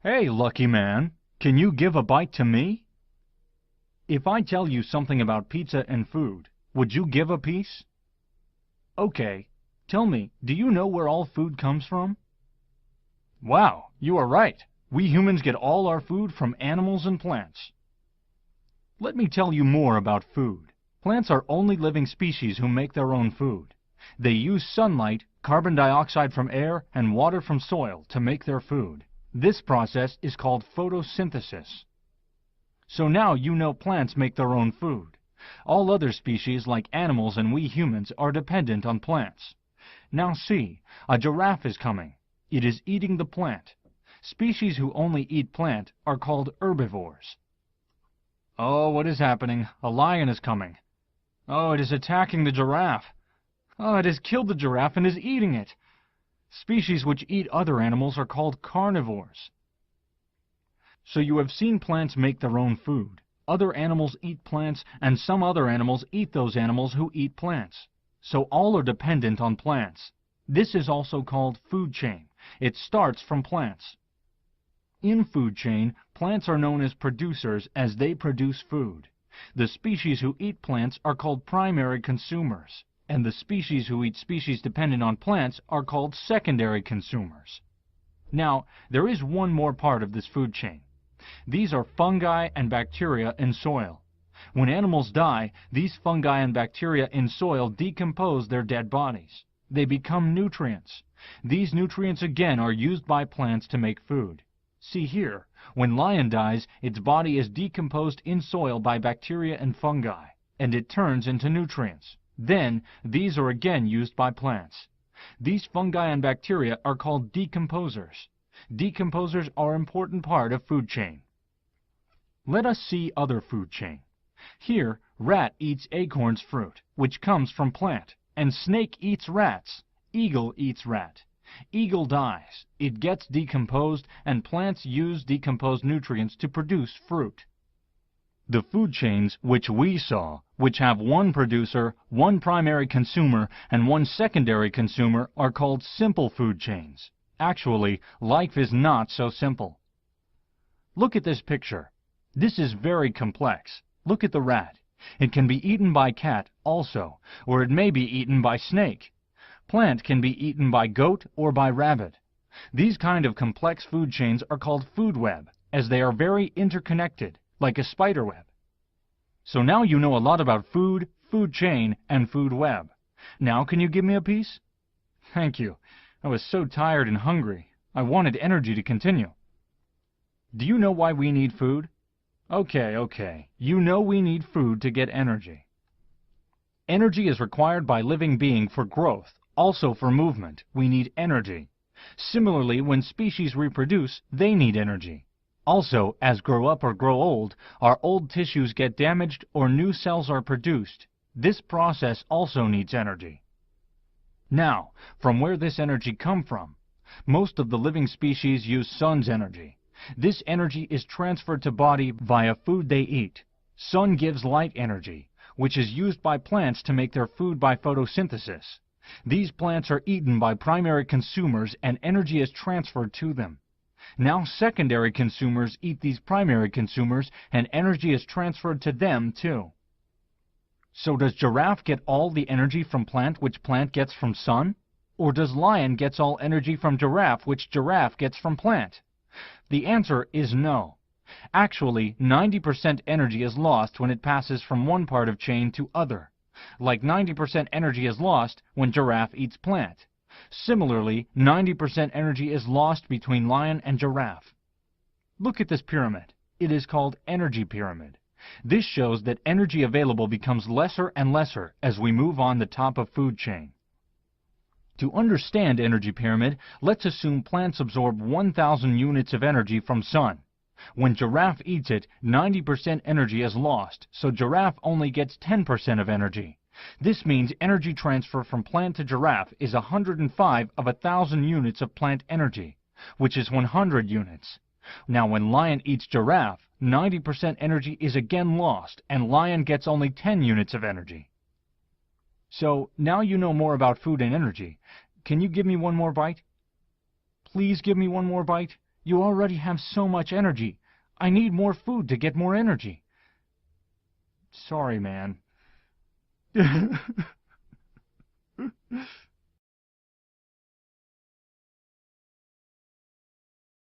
Hey, lucky man, can you give a bite to me? If I tell you something about pizza and food, would you give a piece? Okay, tell me, do you know where all food comes from? Wow, you are right. We humans get all our food from animals and plants. Let me tell you more about food. Plants are only living species who make their own food. They use sunlight, carbon dioxide from air, and water from soil to make their food. This process is called photosynthesis. So now you know plants make their own food. All other species like animals and we humans are dependent on plants. Now see, a giraffe is coming. It is eating the plant. Species who only eat plant are called herbivores. Oh, what is happening? A lion is coming. Oh, it is attacking the giraffe. Oh, it has killed the giraffe and is eating it. Species which eat other animals are called carnivores. So you have seen plants make their own food. Other animals eat plants, and some other animals eat those animals who eat plants. So all are dependent on plants. This is also called food chain. It starts from plants. In food chain, plants are known as producers as they produce food. The species who eat plants are called primary consumers, and the species who eat species dependent on plants are called secondary consumers. Now, there is one more part of this food chain. These are fungi and bacteria in soil. When animals die, these fungi and bacteria in soil decompose their dead bodies. They become nutrients. These nutrients again are used by plants to make food. See here, when lion dies, its body is decomposed in soil by bacteria and fungi, and it turns into nutrients. Then, these are again used by plants. These fungi and bacteria are called decomposers. Decomposers are an important part of food chain. Let us see other food chain. Here, rat eats acorns fruit, which comes from plant, and snake eats rats. Eagle eats rat. Eagle dies. It gets decomposed, and plants use decomposed nutrients to produce fruit. The food chains which we saw, which have one producer, one primary consumer, and one secondary consumer, are called simple food chains. Actually, life is not so simple. Look at this picture. This is very complex. Look at the rat. It can be eaten by cat also, or it may be eaten by snake. Plant can be eaten by goat or by rabbit. These kind of complex food chains are called food web, as they are very interconnected, like a spider web. So now you know a lot about food, food chain, and food web. Now can you give me a piece? Thank you. I was so tired and hungry. I wanted energy to continue. Do you know why we need food? Okay. You know we need food to get energy. Energy is required by living being for growth. Also for movement, we need energy. Similarly, when species reproduce, they need energy. Also, as grow up or grow old, our old tissues get damaged or new cells are produced. This process also needs energy. Now, from where this energy come from? Most of the living species use sun's energy. This energy is transferred to body via food they eat. Sun gives light energy, which is used by plants to make their food by photosynthesis. These plants are eaten by primary consumers and energy is transferred to them. Now secondary consumers eat these primary consumers and energy is transferred to them too. So does giraffe get all the energy from plant which plant gets from sun? Or does lion gets all energy from giraffe which giraffe gets from plant? The answer is no. Actually, 90% energy is lost when it passes from one part of chain to other. Like 90% energy is lost when giraffe eats plant. Similarly, 90% energy is lost between lion and giraffe. Look at this pyramid. It is called energy pyramid. This shows that energy available becomes lesser and lesser as we move on the top of food chain. To understand energy pyramid, let's assume plants absorb 1,000 units of energy from sun. When giraffe eats it, 90% energy is lost, so giraffe only gets 10% of energy. This means energy transfer from plant to giraffe is 105 of 1,000 units of plant energy, which is 100 units. Now when lion eats giraffe, 90% energy is again lost, and lion gets only 10 units of energy. So now you know more about food and energy. Can you give me one more bite? Please give me one more bite. You already have so much energy. I need more food to get more energy. Sorry, man.